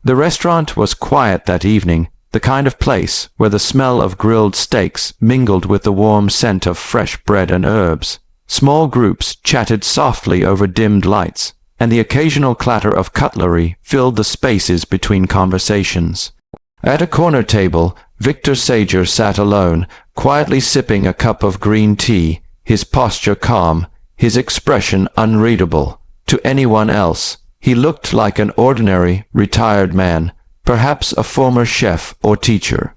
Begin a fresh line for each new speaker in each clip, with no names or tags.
The restaurant was quiet that evening, the kind of place where the smell of grilled steaks mingled with the warm scent of fresh bread and herbs. Small groups chatted softly over dimmed lights, and the occasional clatter of cutlery filled the spaces between conversations. At a corner table, Victor Sager sat alone, quietly sipping a cup of green tea, his posture calm, his expression unreadable. To anyone else, he looked like an ordinary, retired man, perhaps a former chef or teacher.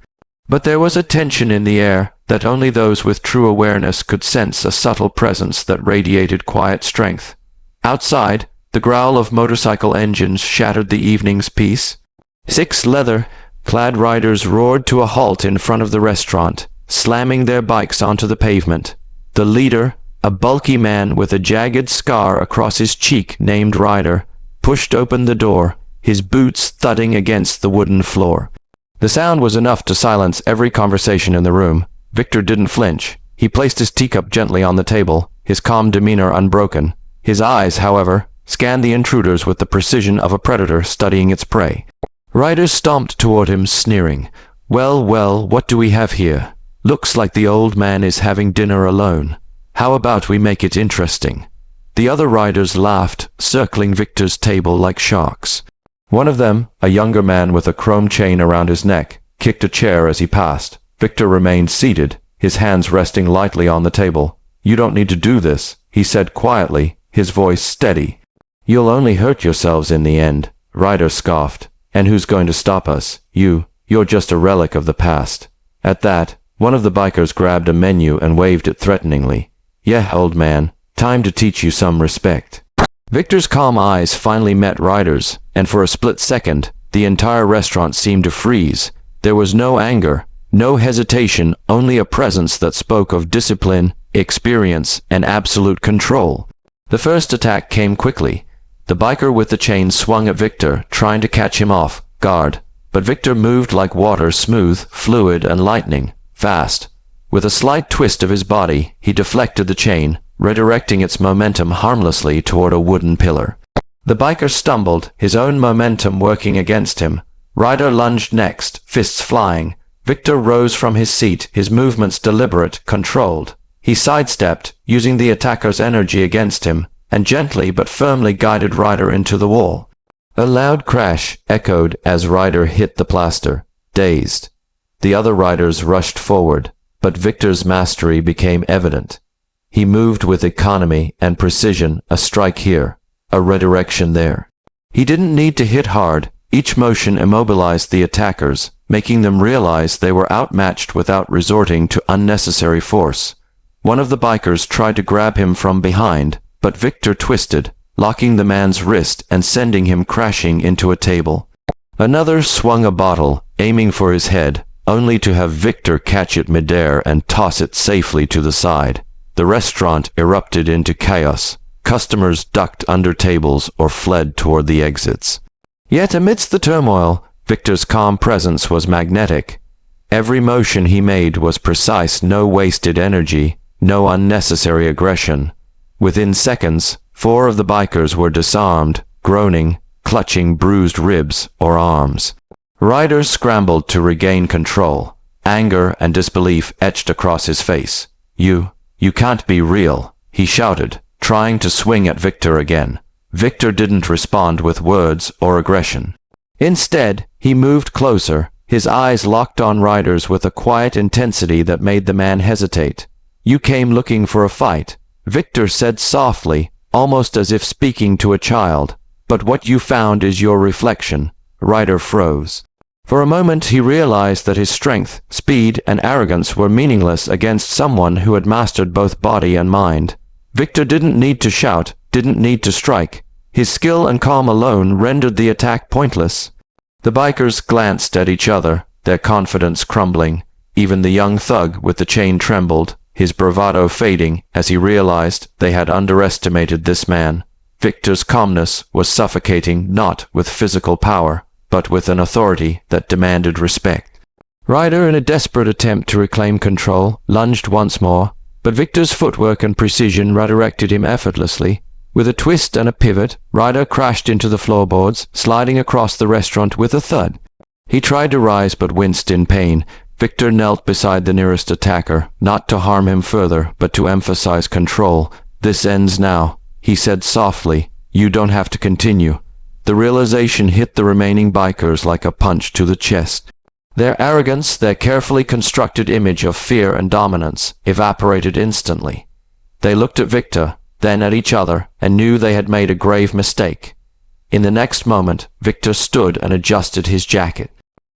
But there was a tension in the air that only those with true awareness could sense, a subtle presence that radiated quiet strength. Outside, the growl of motorcycle engines shattered the evening's peace. 6 leather-clad riders roared to a halt in front of the restaurant, slamming their bikes onto the pavement. The leader, a bulky man with a jagged scar across his cheek named Ryder, pushed open the door, his boots thudding against the wooden floor. The sound was enough to silence every conversation in the room. Victor didn't flinch. He placed his teacup gently on the table, his calm demeanor unbroken. His eyes, however, scanned the intruders with the precision of a predator studying its prey. Ryder stomped toward him, sneering. Well, well, what do we have here? Looks like the old man is having dinner alone. How about we make it interesting? The other riders laughed, circling Victor's table like sharks. One of them, a younger man with a chrome chain around his neck, kicked a chair as he passed. Victor remained seated, his hands resting lightly on the table. You don't need to do this, he said quietly, his voice steady. You'll only hurt yourselves in the end, Ryder scoffed. And who's going to stop us? You're just a relic of the past. At that, one of the bikers grabbed a menu and waved it threateningly. Yeah, old man, time to teach you some respect. Victor's calm eyes finally met Ryder's, and for a split second, the entire restaurant seemed to freeze. There was no anger, no hesitation, only a presence that spoke of discipline, experience, and absolute control. The first attack came quickly. The biker with the chain swung at Victor, trying to catch him off guard, but Victor moved like water, smooth, fluid, and lightning, fast. With a slight twist of his body, he deflected the chain, redirecting its momentum harmlessly toward a wooden pillar. The biker stumbled, his own momentum working against him. Ryder lunged next, fists flying. Victor rose from his seat, his movements deliberate, controlled. He sidestepped, using the attacker's energy against him, and gently but firmly guided Ryder into the wall. A loud crash echoed as Ryder hit the plaster, dazed. The other riders rushed forward, but Victor's mastery became evident. He moved with economy and precision, a strike here, a redirection there. He didn't need to hit hard. Each motion immobilized the attackers, making them realize they were outmatched without resorting to unnecessary force. One of the bikers tried to grab him from behind, but Victor twisted, locking the man's wrist and sending him crashing into a table. Another swung a bottle, aiming for his head, only to have Victor catch it midair and toss it safely to the side. The restaurant erupted into chaos. Customers ducked under tables or fled toward the exits. Yet amidst the turmoil, Victor's calm presence was magnetic. Every motion he made was precise, no wasted energy, no unnecessary aggression. Within seconds, 4 of the bikers were disarmed, groaning, clutching bruised ribs or arms. Ryder scrambled to regain control. Anger and disbelief etched across his face. You can't be real, he shouted, trying to swing at Victor again. Victor didn't respond with words or aggression. Instead, he moved closer, his eyes locked on Ryder's with a quiet intensity that made the man hesitate. You came looking for a fight, Victor said softly, almost as if speaking to a child. But what you found is your reflection. Ryder froze. For a moment he realized that his strength, speed, and arrogance were meaningless against someone who had mastered both body and mind. Victor didn't need to shout, didn't need to strike. His skill and calm alone rendered the attack pointless. The bikers glanced at each other, their confidence crumbling. Even the young thug with the chain trembled, his bravado fading as he realized they had underestimated this man. Victor's calmness was suffocating not with physical power, but with an authority that demanded respect. Ryder, in a desperate attempt to reclaim control, lunged once more, but Victor's footwork and precision redirected him effortlessly. With a twist and a pivot, Ryder crashed into the floorboards, sliding across the restaurant with a thud. He tried to rise but winced in pain. Victor knelt beside the nearest attacker, not to harm him further, but to emphasize control. "This ends now," he said softly. "You don't have to continue." The realization hit the remaining bikers like a punch to the chest. Their arrogance, their carefully constructed image of fear and dominance, evaporated instantly. They looked at Victor, then at each other, and knew they had made a grave mistake. In the next moment, Victor stood and adjusted his jacket.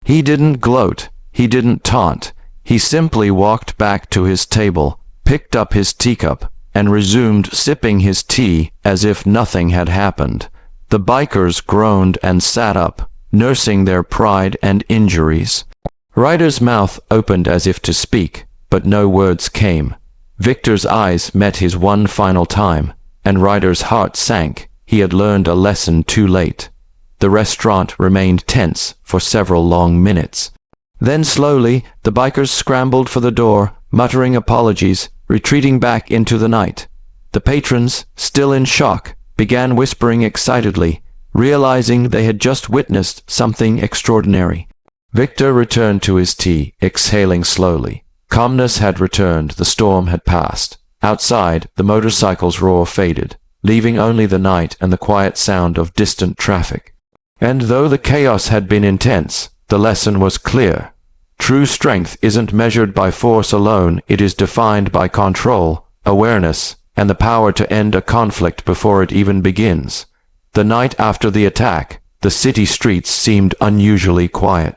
He didn't gloat. He didn't taunt. He simply walked back to his table, picked up his teacup, and resumed sipping his tea as if nothing had happened. The bikers groaned and sat up, nursing their pride and injuries. Ryder's mouth opened as if to speak, but no words came. Victor's eyes met his one final time, and Ryder's heart sank. He had learned a lesson too late. The restaurant remained tense for several long minutes. Then slowly, the bikers scrambled for the door, muttering apologies, retreating back into the night. The patrons, still in shock, began whispering excitedly, realizing they had just witnessed something extraordinary. Victor returned to his tea, exhaling slowly. Calmness had returned, the storm had passed. Outside, the motorcycle's roar faded, leaving only the night and the quiet sound of distant traffic. And though the chaos had been intense, the lesson was clear. True strength isn't measured by force alone, it is defined by control, awareness, and the power to end a conflict before it even begins. The night after the attack, the city streets seemed unusually quiet.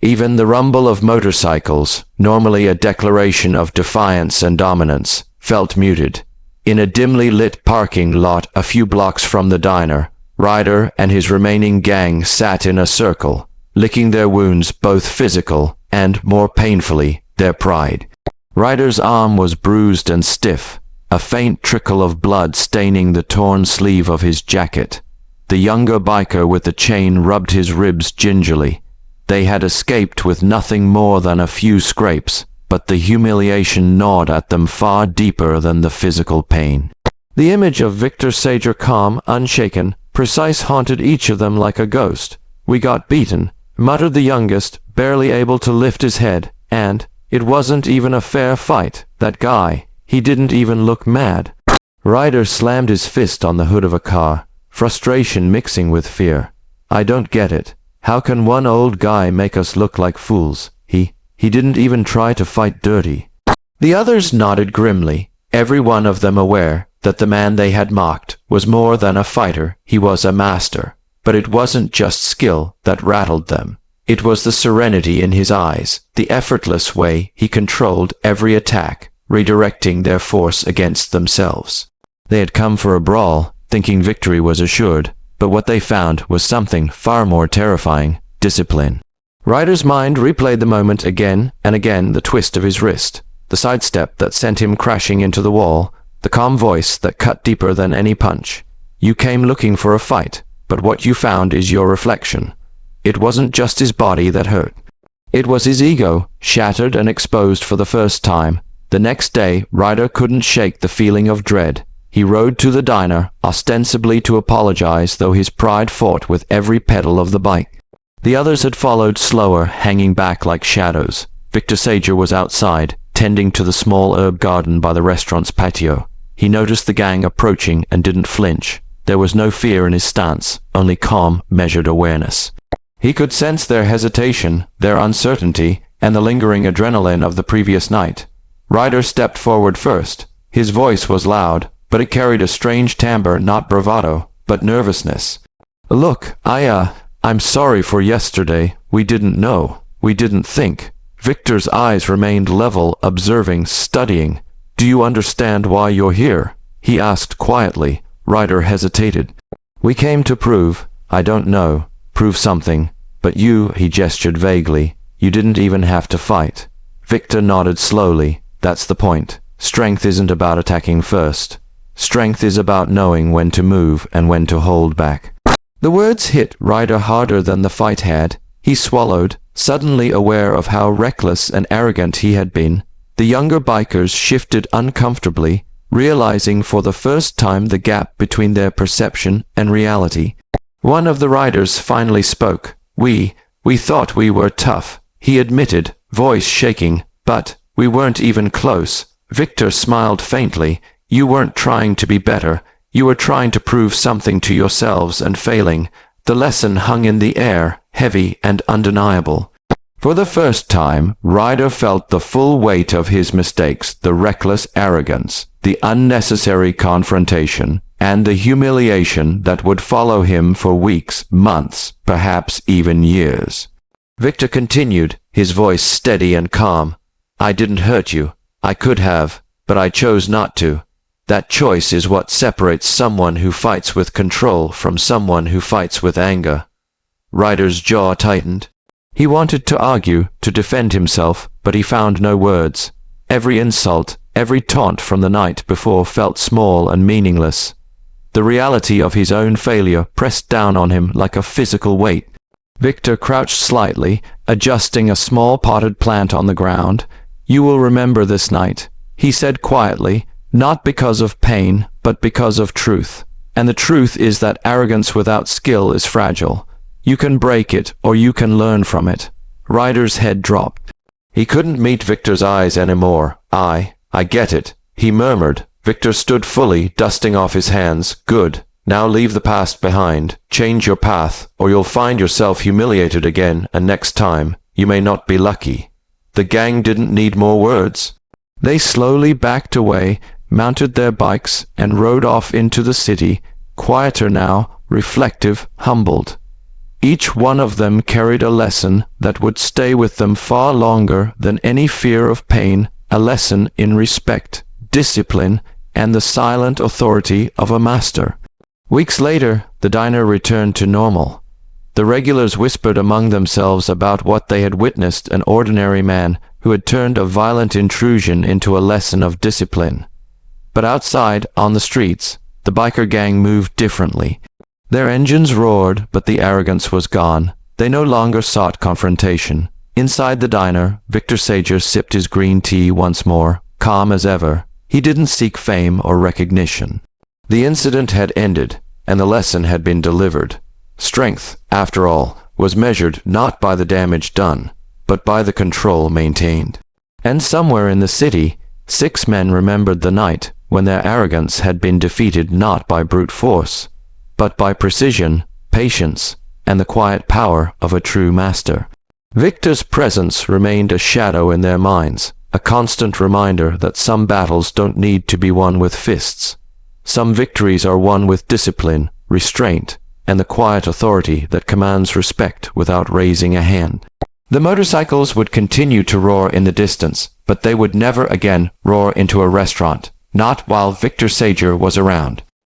Even the rumble of motorcycles, normally a declaration of defiance and dominance, felt muted. In a dimly lit parking lot a few blocks from the diner, Ryder and his remaining gang sat in a circle, licking their wounds, both physical and, more painfully, their pride. Ryder's arm was bruised and stiff, a faint trickle of blood staining the torn sleeve of his jacket. The younger biker with the chain rubbed his ribs gingerly. They had escaped with nothing more than a few scrapes, but the humiliation gnawed at them far deeper than the physical pain. The image of Victor Seagal, calm, unshaken, precise, haunted each of them like a ghost. "We got beaten," muttered the youngest, barely able to lift his head, "and it wasn't even a fair fight. That guy, he didn't even look mad." Ryder slammed his fist on the hood of a car, frustration mixing with fear. "I don't get it. How can one old guy make us look like fools? He didn't even try to fight dirty." The others nodded grimly, every one of them aware that the man they had mocked was more than a fighter, he was a master. But it wasn't just skill that rattled them. It was the serenity in his eyes, the effortless way he controlled every attack, redirecting their force against themselves. They had come for a brawl, thinking victory was assured, but what they found was something far more terrifying: discipline. Ryder's mind replayed the moment again and again, the twist of his wrist, the sidestep that sent him crashing into the wall, the calm voice that cut deeper than any punch. "You came looking for a fight, but what you found is your reflection." It wasn't just his body that hurt. It was his ego, shattered and exposed for the first time. The next day, Ryder couldn't shake the feeling of dread. He rode to the diner, ostensibly to apologize, though his pride fought with every pedal of the bike. The others had followed slower, hanging back like shadows. Victor Seagal was outside, tending to the small herb garden by the restaurant's patio. He noticed the gang approaching and didn't flinch. There was no fear in his stance, only calm, measured awareness. He could sense their hesitation, their uncertainty, and the lingering adrenaline of the previous night. Ryder stepped forward first. His voice was loud, but it carried a strange timbre, not bravado, but nervousness. "Look, I'm sorry for yesterday. We didn't know. We didn't think." Victor's eyes remained level, observing, studying. "Do you understand why you're here?" he asked quietly. Ryder hesitated. "We came to prove, I don't know, prove something. But you," he gestured vaguely, "you didn't even have to fight." Victor nodded slowly. "That's the point. Strength isn't about attacking first. Strength is about knowing when to move and when to hold back." The words hit Ryder harder than the fight had. He swallowed, suddenly aware of how reckless and arrogant he had been. The younger bikers shifted uncomfortably, realizing for the first time the gap between their perception and reality. One of the riders finally spoke. We thought we were tough, he admitted, voice shaking, but we weren't even close. Victor smiled faintly. You weren't trying to be better. You were trying to prove something to yourselves and failing. The lesson hung in the air, heavy and undeniable. For the first time, Ryder felt the full weight of his mistakes, the reckless arrogance, the unnecessary confrontation, and the humiliation that would follow him for weeks, months, perhaps even years. Victor continued, his voice steady and calm. I didn't hurt you. I could have, but I chose not to. That choice is what separates someone who fights with control from someone who fights with anger. Ryder's jaw tightened. He wanted to argue, to defend himself, but he found no words. Every insult, every taunt from the night before felt small and meaningless. The reality of his own failure pressed down on him like a physical weight. Victor crouched slightly, adjusting a small potted plant on the ground. You will remember this night, he said quietly, not because of pain, but because of truth. And the truth is that arrogance without skill is fragile. You can break it, or you can learn from it. Ryder's head dropped. He couldn't meet Victor's eyes anymore. I get it, he murmured. Victor stood fully, dusting off his hands. Good. Now leave the past behind. Change your path, or you'll find yourself humiliated again, and next time, you may not be lucky. The gang didn't need more words. They slowly backed away, mounted their bikes, and rode off into the city, quieter now, reflective, humbled. Each one of them carried a lesson that would stay with them far longer than any fear of pain, a lesson in respect, discipline, and the silent authority of a master. Weeks later, the diner returned to normal. The regulars whispered among themselves about what they had witnessed, an ordinary man who had turned a violent intrusion into a lesson of discipline. But outside, on the streets, the biker gang moved differently. Their engines roared, but the arrogance was gone. They no longer sought confrontation. Inside the diner, Victor Seagal sipped his green tea once more, calm as ever. He didn't seek fame or recognition. The incident had ended, and the lesson had been delivered. Strength, after all, was measured not by the damage done, but by the control maintained. And somewhere in the city, 6 men remembered the night when their arrogance had been defeated not by brute force, but by precision, patience, and the quiet power of a true master. Victor's presence remained a shadow in their minds, a constant reminder that some battles don't need to be won with fists. Some victories are won with discipline, restraint, and the quiet authority that commands respect without raising a hand. The motorcycles would continue to roar in the distance, but they would never again roar into a restaurant, not while Victor Seagal was around.